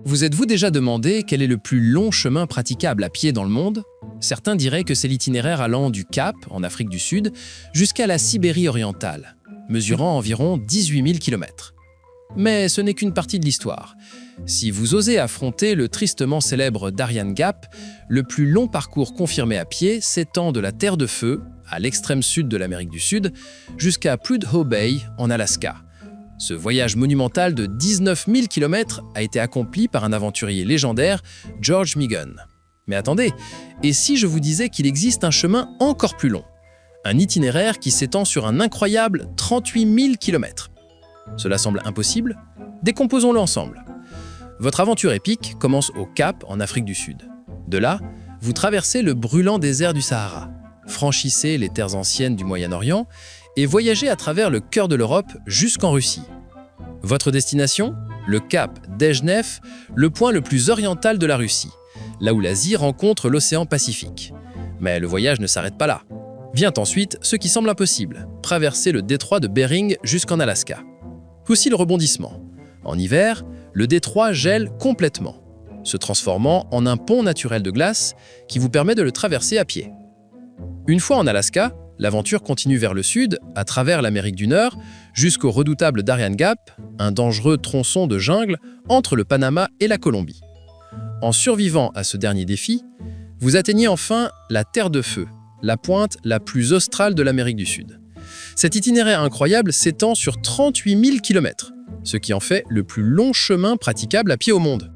Vous êtes-vous déjà demandé quel est le plus long chemin praticable à pied dans le monde? Certains diraient que c'est l'itinéraire allant du Cap, en Afrique du Sud, jusqu'à la Sibérie orientale, mesurant environ 18 000 km. Mais ce n'est qu'une partie de l'histoire. Si vous osez affronter le tristement célèbre Darien Gap, le plus long parcours confirmé à pied s'étend de la Terre de Feu, à l'extrême sud de l'Amérique du Sud, jusqu'à Prudhoe Bay, en Alaska. Ce voyage monumental de 19 000 km a été accompli par un aventurier légendaire, George Meegan. Mais attendez, et si je vous disais qu'il existe un chemin encore plus long? Un itinéraire qui s'étend sur un incroyable 38 000 km. Cela semble impossible? Décomposons-le ensemble. Votre aventure épique commence au Cap, en Afrique du Sud. De là, vous traversez le brûlant désert du Sahara, franchissez les terres anciennes du Moyen-Orient et voyagez à travers le cœur de l'Europe jusqu'en Russie. Votre destination? Le Cap d'Ejnev, le point le plus oriental de la Russie, là où l'Asie rencontre l'océan Pacifique. Mais le voyage ne s'arrête pas là. Vient ensuite ce qui semble impossible, traverser le détroit de Bering jusqu'en Alaska. Aussi le rebondissement. En hiver, le détroit gèle complètement, se transformant en un pont naturel de glace qui vous permet de le traverser à pied. Une fois en Alaska, l'aventure continue vers le sud, à travers l'Amérique du Nord, jusqu'au redoutable Darien Gap, un dangereux tronçon de jungle entre le Panama et la Colombie. En survivant à ce dernier défi, vous atteignez enfin la Terre de Feu, la pointe la plus australe de l'Amérique du Sud. Cet itinéraire incroyable s'étend sur 38 000 km, ce qui en fait le plus long chemin praticable à pied au monde.